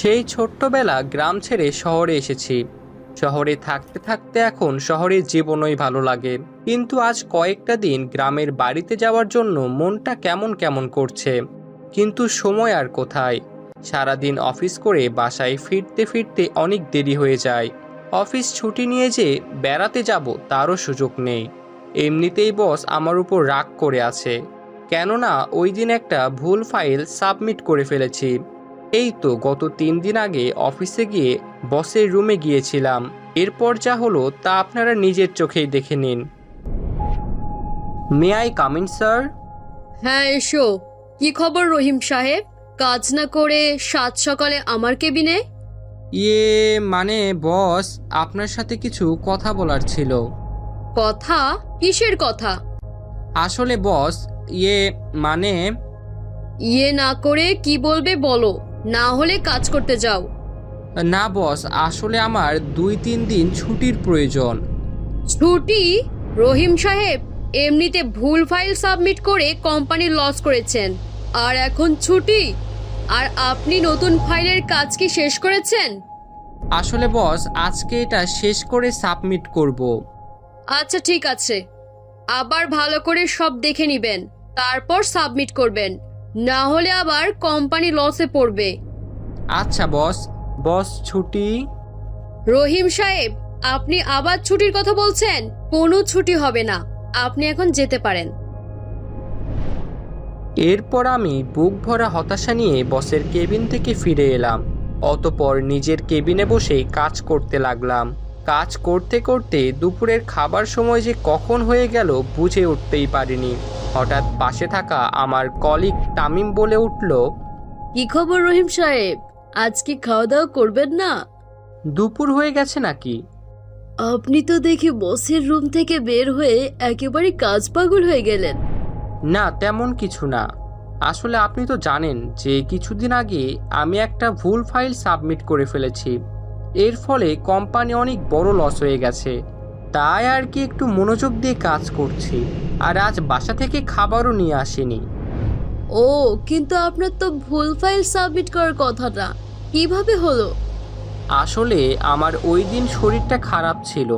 সেই ছোট্টবেলা গ্রাম ছেড়ে শহরে এসেছি। শহরে থাকতে থাকতে এখন শহরের জীবনই ভালো লাগে, কিন্তু আজ কয়েকটা দিন গ্রামের বাড়িতে যাওয়ার জন্য মনটা কেমন কেমন করছে। কিন্তু সময় আর কোথায়, সারাদিন অফিস করে বাসায় ফিরতে ফিরতে অনেক দেরি হয়ে যায়। অফিস ছুটি নিয়ে যে বেড়াতে যাব তারও সুযোগ নেই। এমনিতেই বস আমার উপর রাগ করে আছে, কেননা ওই দিন একটা ভুল ফাইল সাবমিট করে ফেলেছি। এই তো গত 3 দিন আগে অফিসে গিয়ে বসের রুমে গিয়েছিলাম। এরপর যা হলো তা আপনারা নিজের চোখেই দেখে নিন। May I come in sir? হ্যাঁ, এসো। কি খবর রহিম সাহেব? কাজ না করে সাত সকালে আমার কেবিনে? মানে বস, আপনার সাথে কিছু কথা বলার ছিল। কথা? কিসের কথা? আসলে বস, মানে ইয়ে না করে কি বলবে বলো, না হলে কাজ করতে যাও। না বস, আসলে আমার 2-3 দিন ছুটির প্রয়োজন। ছুটি? রহিম সাহেব, এমনিতে ভুল ফাইল সাবমিট করে কোম্পানি লস করেছেন, আর এখন ছুটি? আর আপনি নতুন ফাইলের কাজ কি শেষ করেছেন? আসলে বস, আজকে এটা শেষ করে সাবমিট করব। আচ্ছা ঠিক আছে, আবার ভালো করে সব দেখে নিবেন, তারপর সাবমিট করবেন, না হলে আবার কোম্পানি লসে পড়বে। আচ্ছা বস। বস ছুটি? রহিম সাহেব, আপনি আবার ছুটির কথা বলছেন? কোনো ছুটি হবে না, আপনি এখন যেতে পারেন। এরপর আমি বুক ভরা হতাশা নিয়ে বসের কেবিন থেকে ফিরে এলাম। অতপর নিজের কেবিনে বসে কাজ করতে লাগলাম। কাজ করতে করতে দুপুরের খাবার সময় যে কখন হয়ে গেল বুঝে উঠতেই পারিনি। হঠাৎ পাশে থাকা আমার কলিগ তামিম বলে উঠল, কি খবর রহিম সাহেব? আজ কি খাওয়া দাওয়া করবেন না? দুপুর হয়ে গেছে নাকি? আপনি তো দেখি বসের রুম থেকে বের হয়ে একেবারে কাজ পাগল হয়ে গেলেন। না, তেমন কিছু না। আসলে আপনি তো জানেন যে কিছুদিন আগে আমি একটা ভুল ফাইল সাবমিট করে ফেলেছি। এর ফলে কোম্পানি অনেক বড় লস হয়ে গেছে। তাই আর কি একটু মনোযোগ দিয়ে কাজ করছি। আর আজ বাসা থেকে খাবারও নিয়ে আসিনি। ও, কিন্তু আপনার তো ভুল ফাইল সাবমিট করার কথাটা, কিভাবে হলো? আসলে আমার ওই দিন শরীরটা খারাপ ছিল,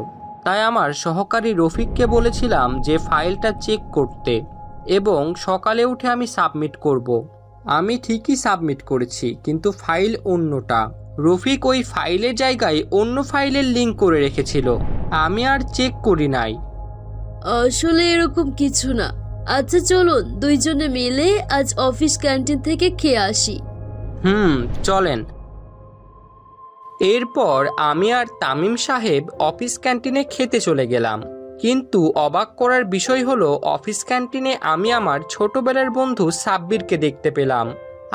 তাই আমার সহকারী রফিককে বলেছিলাম যে ফাইলটা চেক করতে এবং সকালে উঠে আমি সাবমিট করব। আমি ঠিকই সাবমিট করেছি, কিন্তু ফাইল অন্যটা। রফিক ওই ফাইলের জায়গায় অন্য ফাইলের লিংক করে রেখেছিল। আমি আর চেক করি নাই। আসলে এরকম কিছু না। আচ্ছা চলুন দুইজনে মিলে আজ অফিস ক্যান্টিন থেকে খেয়ে আসি। চলেন। এরপর আমি আর তামিম সাহেব অফিস ক্যান্টিনে খেতে চলে গেলাম। কিন্তু অবাক করার বিষয় হলো, অফিস ক্যান্টিনে আমি আমার ছোটবেলার বন্ধু সাব্বিরকে দেখতে পেলাম।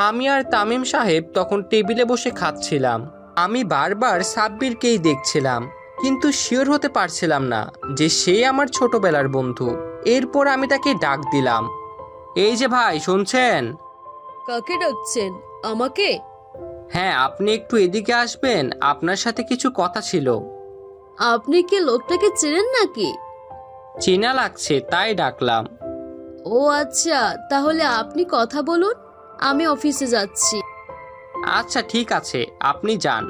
আমি আর তামিম সাহেব তখন টেবিলে বসে খাচ্ছিলাম। আমি বারবার সাব্বিরকেই দেখছিলাম, কিন্তু শিওর হতে পারছিলাম না যে সে আমার ছোটবেলার বন্ধু। এরপর আমি তাকে ডাক দিলাম, এই যে ভাই, শুনছেন? কাকে ডাকছেন? আমাকে? হ্যাঁ, আপনি একটু এদিকে আসবেন, আপনার সাথে কিছু কথা ছিল। আপনি কি লোকটাকে চেনেন নাকি? চেনা লাগছে তাই ডাকলাম। ও আচ্ছা, তাহলে আপনি কথা বলুন, আমি অফিসে যাচ্ছি। আচ্ছা ঠিক আছে, আপনি যান।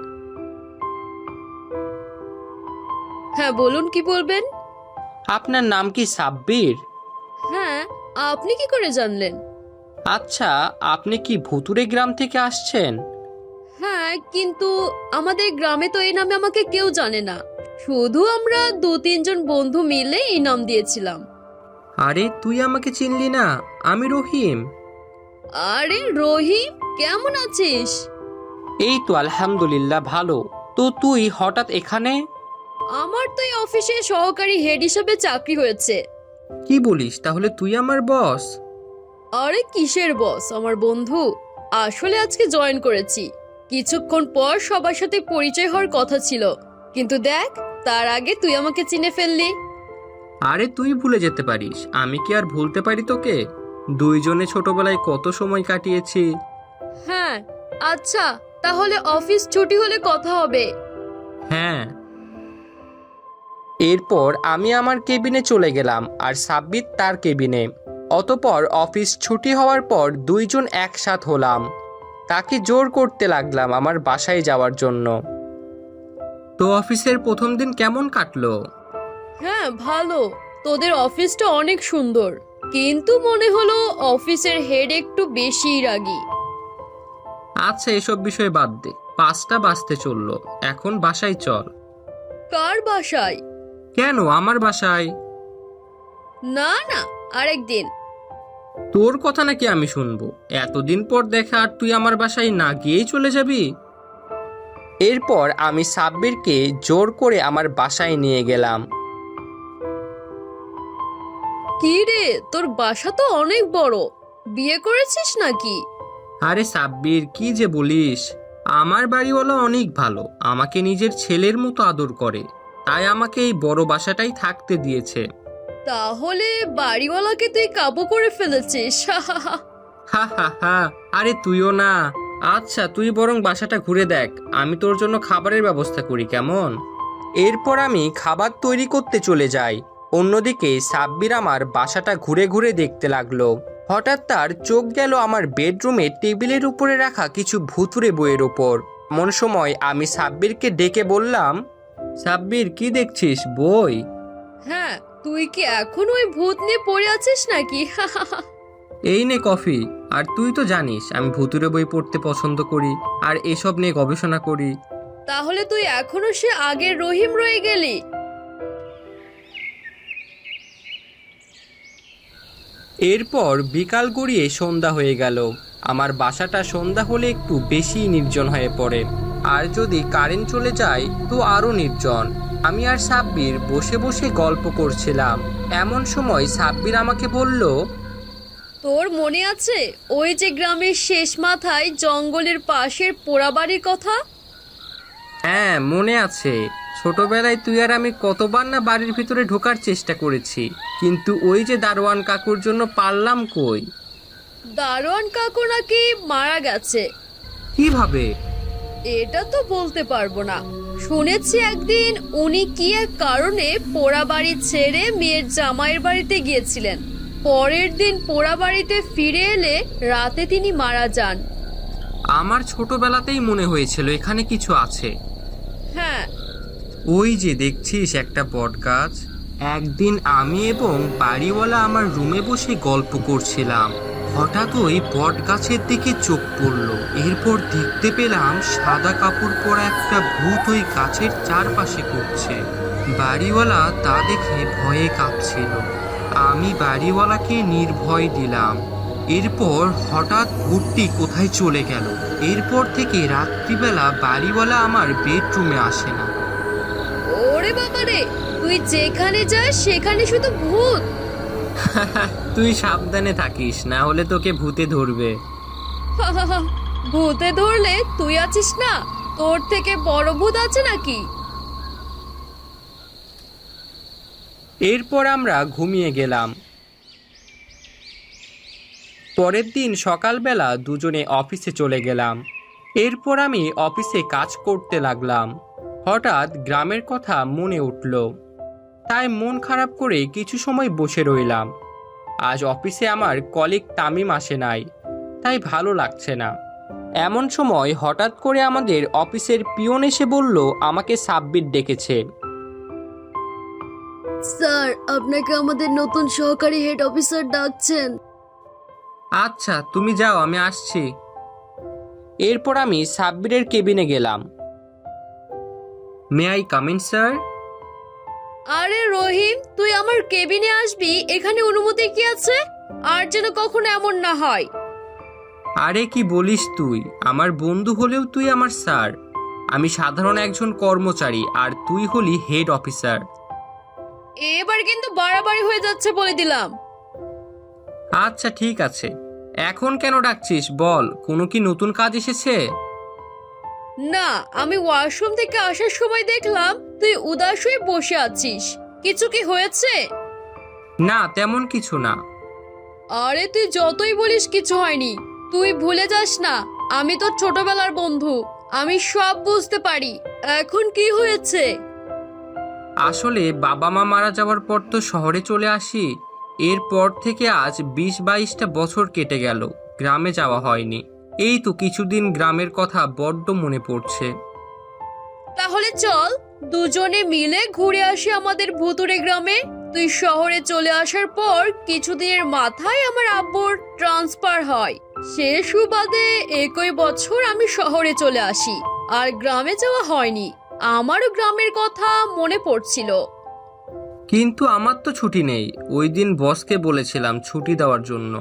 হ্যাঁ বলুন, কি বলবেন? আপনার নাম কি সাব্বির? হ্যাঁ, আপনি কি করে জানলেন? আচ্ছা, আপনি কি ভুতুরে গ্রাম থেকে আসছেন? হ্যাঁ, কিন্তু আমাদের গ্রামে তো এই নামে আমাকে কেউ জানে না, শুধু আমরা 2-3 জন বন্ধু মিলে এই নাম দিয়েছিলাম। আরে তুই আমাকে চিনলি না? আমি রহিম। আরে রহিম, কেমন আছিস? এই তো আলহামদুলিল্লাহ ভালো। তো তুই হঠাৎ এখানে? আমার তো এই অফিসে সহকারী হেড হিসেবে চাকরি হয়েছে। কি বলিস, তাহলে তুই আমার বস? আরে কিসের বস, আমার বন্ধু। আসলে আজকে জয়েন করেছি, কিছুক্ষণ পর সবার সাথে পরিচয় হওয়ার কথা ছিল, কিন্তু দেখ, তার আগে তুই আমাকে চিনে ফেললি। আরে তুই ভুলে যেতে পারিস, আমি কি আর ভুলতে পারি তোকে? দুইজনে ছোটবেলায় কত সময় কাটিয়েছি। হ্যাঁ, আচ্ছা, তাহলে অফিস ছুটি হলে কথা হবে। হ্যাঁ। এরপর আমি আমার কেবিনে চলে গেলাম আর সাব্বির তার কেবিনে। অতপর অফিস ছুটি হওয়ার পর দুইজন একসাথ হলাম। তাকে জোর করতে লাগলাম আমার বাসায় যাওয়ার জন্য। তো অফিসের প্রথম দিন কেমন কাটলো? হ্যাঁ ভালো, তোদের অফিসটা অনেক সুন্দর, কিন্তু মনে হলো অফিসের হেড একটু বেশি রাগী। আচ্ছা, এসব বিষয় বাদ দে। 5টা বাজতে চললো, এখন বাসায় চল। কার বাসায়? কেন, আমার বাসায়। না না, আরেকদিন। তোর কথা নাকি আমি শুনবো? এতদিন পর দেখা আর তুই আমার বাসায় না গিয়েই চলে যাবি? এরপর আমি সাব্বিরকে জোর করে আমার বাসায় নিয়ে গেলাম। কি রে, তোর বাসা তো অনেক বড়, বিয়ে করেছিস নাকি? আরে সাব্বির, কি যে বলিস! আমার বাড়িওয়ালা অনেক ভালো, আমাকে নিজের ছেলের মতো আদর করে, তাই আমাকে এই বড় বাসাটাই থাকতে দিয়েছে। তাহলে বাড়িওয়ালাকে তুই কাবু করে ফেলেছিস। হা হা হা, আরে তুইও না। আচ্ছা, তুই বরং বাসাটা ঘুরে দেখ, আমি তোর জন্য খাবারের ব্যবস্থা করি, কেমন? এরপর আমি খাবার তৈরি করতে চলে যাই। অন্যদিকে সাব্বির আমার বাসাটা ঘুরে ঘুরে দেখতে লাগলো। হঠাৎ তার চোখ গেল আমার বেডরুমে টেবিলের উপরে রাখা কিছু ভুতুড়ে বইয়ের ওপর। এমন সময় আমি সাব্বিরকে ডেকে বললাম, সাব্বির, কি দেখছিস? বই? হ্যাঁ, তুই কি এখন ওই ভূত নিয়ে পড়ে আছিস নাকি? এই নে কফি। আর তুই তো জানিস আমি ভুতুড়ে বই পড়তে পছন্দ করি আর এসব নিয়ে গবেষণা করি। তাহলে তুই এখনো সে আগের রহিম রয়ে গেলি? এরপর বিকাল গড়িয়ে সন্ধ্যা হয়ে গেল। আমার বাসাটা সন্ধ্যা হলে একটু বেশি নির্জন হয়ে পড়ে, আর যদি কারেন্ট চলে যায় তো আরো নির্জন। আমি আর সাব্বির বসে বসে গল্প করছিলাম। এমন সময় সাব্বির আমাকে বলল, তোর মনে আছে ওই যে গ্রামের শেষ মাথায় জঙ্গলের পাশের পোড়াবাড়ির কথা? হ্যাঁ, মনে আছে। ছোটবেলায় তুই আর আমি কতবার না বাড়ির ভিতরে ঢোকার চেষ্টা করেছি, কিন্তু ওই যে দারোয়ান কাকুর জন্য পারলাম কই। দারোয়ান কাকু নাকি মারা গেছে। কিভাবে? এটা তো বলতে পারবো না, শুনেছি একদিন উনি কি এক কারণে পোড়া বাড়ি ছেড়ে মেয়ের জামাইয়ের বাড়িতে গিয়েছিলেন। পরের দিন পোড়া বাড়িতে ফিরে এলে রাতে তিনি মারা যান। আমার ছোটবেলাতেই মনে হয়েছিল এখানে কিছু আছে। হ্যাঁ, ওই যে দেখছিস একটা বট গাছ। একদিন আমি এবং বাড়িওয়ালা আমার রুমে বসে গল্প করছিলাম, হঠাৎ ওই বট গাছের দিকে চোখ পড়ল। এরপর দেখতে পেলাম সাদা কাপড় পরা একটা ভূত ওই গাছের চারপাশে ঘুরছে। বাড়িওয়ালা তা দেখে ভয়ে কাঁপছিল। আমি বাড়িওয়ালাকে নির্ভয় দিলাম। এরপর হঠাৎ ভূতটি কোথায় চলে গেল। এরপর থেকে রাত্রিবেলা বাড়িওয়ালা আমার বেডরুমে আসে না। ওরে বাবারে, তুই যেখানে যাস সেখানে শুধু ভূত। তুই সাবধানে থাকিস, না হলে তোকে ভূতে ধরবে। ভূতে ধরলে তুই আছিস না, তোর থেকে বড় ভূত আছে নাকি? এরপর আমরা ঘুমিয়ে গেলাম। পরের দিন সকালবেলা দুজনে অফিসে চলে গেলাম। এরপর আমি অফিসে কাজ করতে লাগলাম। হঠাৎ গ্রামের কথা মনে উঠল, তাই মন খারাপ করে কিছু সময় বসে রইলাম। আজ অফিসে আমার কলিগ তামিম আসে নাই, তাই ভালো লাগছে না। এমন সময় হঠাৎ করে আমাদের অফিসের পিয়ন এসে বলল আমাকে সাব্বির ডেকেছে। স্যার, আপনাকে আমাদের নতুন সহকারী হেড অফিসার ডাকছেন। আচ্ছা, তুমি যাও, আমি আসছি। এরপর আমি সাব্বিরের কেবিনে গেলাম। May I come in, sir? আরে রহিম, তুই আমার কেবিনে আসবি, এখানে অনুমতি কি আছে? আর যেন কখনো এমন না হয়। আরে কি বলিস তুই? আমার বন্ধু হলেও তুই আমার স্যার। আমি সাধারণ একজন কর্মচারী আর তুই হলি হেড অফিসার। এবার কিন্তু বাড়াবাড়ি হয়ে যাচ্ছে বলে দিলাম। আচ্ছা ঠিক আছে, এখন কেন ডাকছিস বল, কোনো কি নতুন কাজ এসেছে? না, আমি ওয়াশরুম থেকে আসার সময় দেখলাম তুই উদাস হয়ে বসে আছিস। কিছু কি হয়েছে? না, তেমন কিছু না। আরে তুই যতই বলিস কিছু হয়নি, তুই ভুলে যাস না আমি তোর ছোটবেলার বন্ধু, আমি সব বুঝতে পারি। এখন কি হয়েছে? আসলে বাবা মা মারা যাওয়ার পর তো শহরে চলে আসি। এরপর থেকে আজ 20-22টা বছর কেটে গেল, গ্রামে যাওয়া হয়নি। এই তো কিছুদিন গ্রামের কথা বড্ড মনে পড়ছে। তাহলে চল দুজনে মিলে ঘুরে আসি আমাদের ভুতুড়ে গ্রামে। তুই শহরে চলে আসার পর কিছুদিনের মাথায় আমার আব্বুর ট্রান্সফার হয়। সে সুবাদে একই বছর আমি শহরে চলে আসি, আর গ্রামে যাওয়া হয়নি। আমারও গ্রামের কথা মনে পড়ছিল। কিন্তু আমার তো ছুটি নেই। ওই দিন বসকে বলেছিলাম ছুটি দেওয়ার জন্য,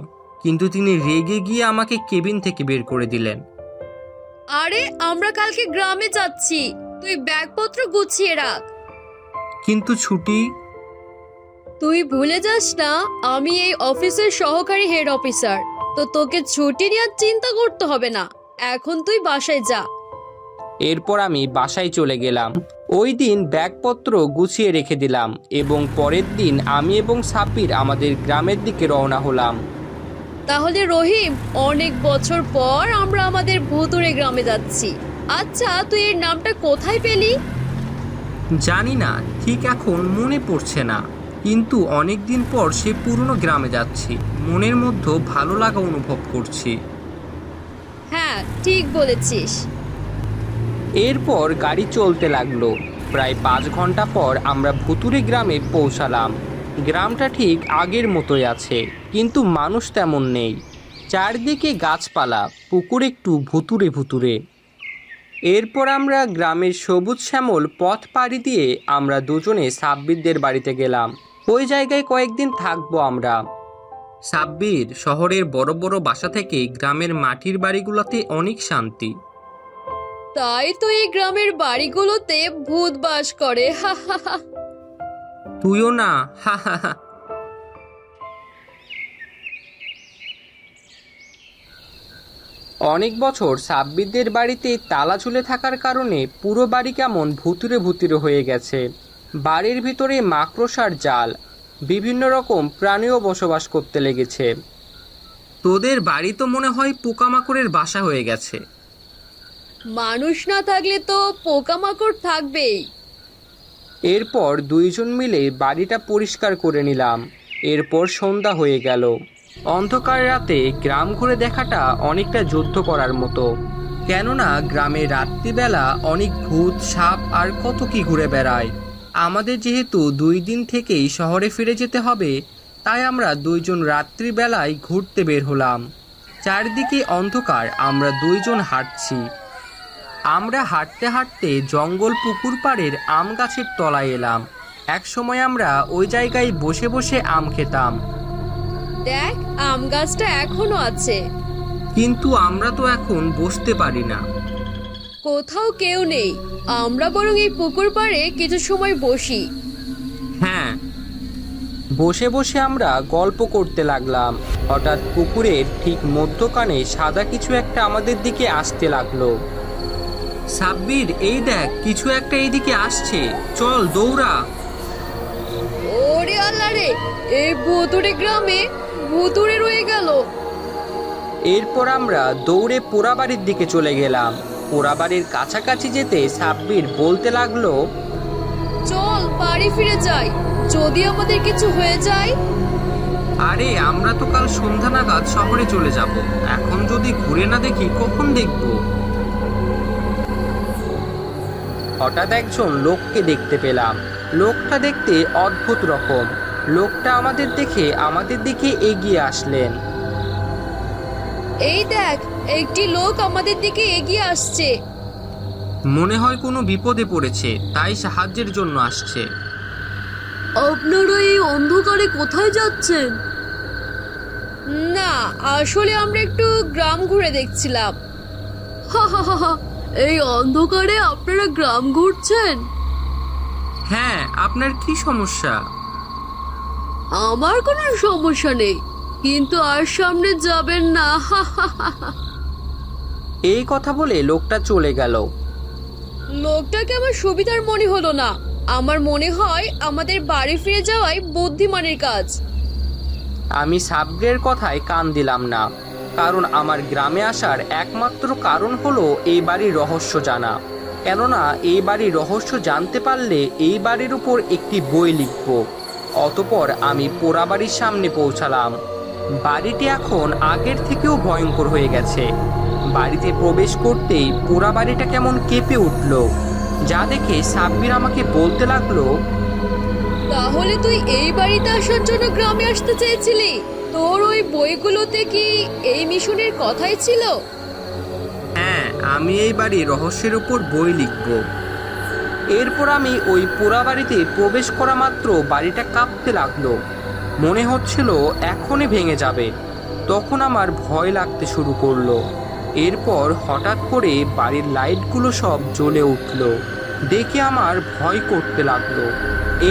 কিন্তু তিনি রেগে গিয়ে আমাকে কেবিন থেকে বের করে দিলেন। আরে আমরা কালকে গ্রামে যাচ্ছি, তুই ব্যাগপত্র গুছিয়ে রাখ। কিন্তু ছুটি? তুই ভুলে যাস না আমি এই অফিসের সহকারী হেড অফিসার, তো তোকে ছুটি নেওয়ার চিন্তা করতে হবে না। এখন তুই বাসায় যা। এরপর আমি বাসায় চলে গেলাম। ওই দিন ব্যাগপত্র গুছিয়ে রেখে দিলাম এবং পরের দিন আমি এবং সাব্বির আমাদের গ্রামের দিকে রওনা হলাম। তাহলে রহিম, অনেক বছর পর আমরা আমাদের ভুতুড়ে গ্রামে যাচ্ছি। আচ্ছা, তুই এর নামটা কোথায় পেলি? জানি না, ঠিক এখন মনে পড়ছে না, কিন্তু অনেক দিন পর সে পুরনো গ্রামে যাচ্ছি। মনের মধ্যে ভালো লাগা অনুভব করছি। হ্যাঁ, ঠিক বলেছিস। এরপর গাড়ি চলতে লাগলো। প্রায় 5 ঘন্টা পর আমরা ভুতুড়ে গ্রামে পৌঁছালাম। গ্রামটা ঠিক আগের মতোই আছে, কিন্তু মানুষ তেমন নেই। চারদিকে গাছপালা, পুকুর একটু ভুতুড়ে ভুতুড়ে। এরপর আমরা গ্রামের সবুজ শ্যামল পথ পাড়ি দিয়ে আমরা দুজনে সাব্বিরদের বাড়িতে গেলাম। ওই জায়গায় কয়েকদিন থাকবো আমরা। সাব্বির, শহরের বড় বড় বাসা থেকে গ্রামের মাটির বাড়িগুলোতে অনেক শান্তি। তাই তো এই গ্রামের বাড়িগুলোতে ভূত বাস করে। হা হা হা। তুইও না, হা হা হা। অনেক বছর সাব্বিরদের বাড়িতে তালা ঝুলে থাকার কারণে পুরো বাড়ি কেমন ভুতুরে ভুতুরে হয়ে গেছে। বাড়ির ভিতরে মাকড়সার জাল, বিভিন্ন রকম প্রাণীও বসবাস করতে লেগেছে। তোদের বাড়ি তো মনে হয় পোকামাকড়ের বাসা হয়ে গেছে। মানুষ না থাকলে তো পোকামাকড় থাকবেই। এরপর দুইজন মিলে বাড়িটা পরিষ্কার করে নিলাম। এরপর সন্ধ্যা হয়ে গেল। অন্ধকার রাতে গ্রাম ঘুরে দেখাটা অনেকটা যুদ্ধ করার মতো, কেননা গ্রামে রাত্রিবেলা অনেক ভূত, সাপ আর কত কি ঘুরে বেড়ায়। আমাদের যেহেতু 2 দিন থেকেই শহরে ফিরে যেতে হবে, তাই আমরা দুইজন রাত্রিবেলায় ঘুরতে বের হলাম। চারদিকে অন্ধকার, আমরা দুইজন হাঁটছি। আমরা হাঁটতে হাঁটতে জঙ্গল পুকুর পাড়ের আম গাছের তলায় এলাম। এক সময় আমরা ওই জায়গায় বসে বসে আম খেতাম। দেখ, আম গাছটা এখনো আছে। কিন্তু আমরা তো এখন বসতে পারি না। কোথাও কেউ নেই, আমরা বরং এই পুকুর পাড়ে কিছু সময় বসি। হ্যাঁ, বসে বসে আমরা গল্প করতে লাগলাম। হঠাৎ পুকুরের ঠিক মধ্যখানে সাদা কিছু একটা আমাদের দিকে আসতে লাগলো। সাব্বির, এই দেখ, কিছু একটা এইদিকে আসছে, চল দৌড়া। ওরে আল্লাহ রে, এই ভুতুড়ে গ্রামে ভুতুড়ে রয়ে গেল। এরপর আমরা দৌড়ে পোড়াবাড়ির দিকে চলে গেলাম। পোড়াবাড়ির কাছাকাছি যেতে সাব্বির বলতে লাগলো, চল বাড়ি ফিরে যাই, যদি আমাদের কিছু হয়ে যায়। আরে আমরা তো কাল সন্ধ্যা নাগাদ শহরে চলে যাব, এখন যদি ঘুরে না দেখি কখন দেখব। হঠাৎ একজন লোককে দেখতে পেলাম। লোকটা দেখতে অদ্ভুত রকম। লোকটা আমাদের দেখে আমাদের দিকে এগিয়ে আসলেন। এই দেখ, একটি লোক আমাদের দিকে এগিয়ে আসছে। মনে হয় কোনো বিপদে পড়েছে, তাই সাহায্যের জন্য আসছে। আপনারা এই অন্ধকারে কোথায় যাচ্ছেন? না, আসলে আমরা একটু গ্রাম ঘুরে দেখছিলাম। হা হা হা হা, এই অন্ধকারে আপনারা গ্রাম ঘুরছেন? হ্যাঁ, আপনার কি সমস্যা? আমার কোনো সমস্যা নেই, কিন্তু আর সামনে যাবেন না। হা হা হা হা। এই কথা বলে লোকটা চলে গেল। লোকটাকে আমার সুবিধার মনে হলো না। আমার মনে হয় আমাদের বাড়ি ফিরে যাওয়াই বুদ্ধিমানের কাজ। আমি সাব্বিরের কথায় কান দিলাম না, কারণ আমার গ্রামে আসার একমাত্র কারণ হলো এই বাড়ির রহস্য জানা। কেননা এই বাড়ির রহস্য জানতে পারলে এই বাড়ির উপর একটি বই লিখব। অতপর আমি পোড়াবাড়ির সামনে পৌঁছালাম। বাড়িটি এখন আগের থেকেও ভয়ঙ্কর হয়ে গেছে। বাড়িতে প্রবেশ করতেই পুরা বাড়িটা কেমন কেঁপে উঠল, যা দেখে সাব্বির আমাকে বলতে লাগলো, তাহলে তুই এই বাড়িতে আসার জন্য গ্রামে আসতে চেয়েছিলি? তোর ওই বইগুলোতে কি এই মিশনের কথাই ছিল? হ্যাঁ, আমি এই বাড়ির রহস্যের উপর বই লিখব। এরপর আমি ওই পোড়া বাড়িতে প্রবেশ করা মাত্র বাড়িটা কাঁপতে লাগলো, মনে হচ্ছিল এখনই ভেঙে যাবে। তখন আমার ভয় লাগতে শুরু করলো। এরপর হঠাৎ করে বাড়ির লাইটগুলো সব জ্বলে উঠল, দেখে আমার ভয় করতে লাগলো।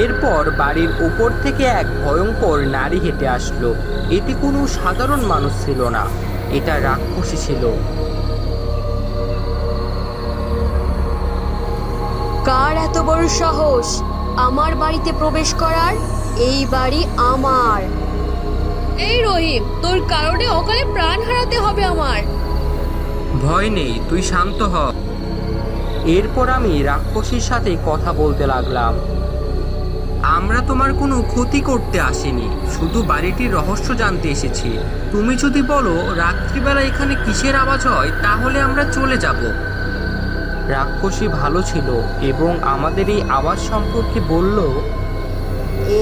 এরপর বাড়ির উপর থেকে এক ভয়ঙ্কর নারী হেঁটে আসলো। এটি কোনো সাধারণ মানুষ ছিল না, এটা রাক্ষসী ছিল। কার এত বড় সাহস আমার বাড়িতে প্রবেশ করার? এই বাড়ি আমার। এই রহিম, তোর কারণে অকালে প্রাণ হারাতে হবে আমার। ভয় নেই, তুই শান্ত হ। এরপর আমি রাক্ষসীর সাথে কথা বলতে লাগলাম। আমরা তোমার কোনো ক্ষতি করতে আসিনি, শুধু বাড়িটির রহস্য জানতে এসেছি। তুমি যদি বলো রাত্রিবেলা এখানে কিসের আওয়াজ হয়, তাহলে আমরা চলে যাব। রাক্ষসী ভালো ছিল এবং আমাদের এই আওয়াজ সম্পর্কে বলল,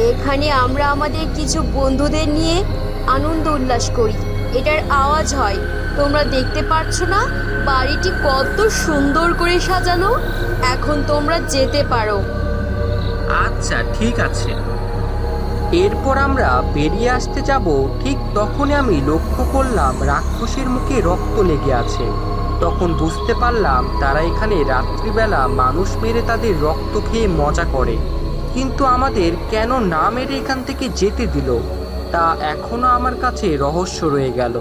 এখানে আমরা আমাদের কিছু বন্ধুদের নিয়ে আনন্দ উল্লাস করি, এটার আওয়াজ হয়। তোমরা দেখতে পাচ্ছ না বাড়িটি কত সুন্দর করে সাজানো? এখন তোমরা যেতে পারো। আচ্ছা ঠিক আছে। এরপর আমরা বেরিয়ে আসতে যাব, ঠিক তখনই আমি লক্ষ্য করলাম রাক্ষসীর মুখে রক্ত লেগে আছে। তখন বুঝতে পারলাম তারা এখানে রাত্রিবেলা মানুষ মেরে তাদের রক্ত খেয়ে মজা করে। কিন্তু আমাদের কেন না মেরে এখান থেকে যেতে দিল, তা এখনো আমার কাছে রহস্য রয়ে গেল।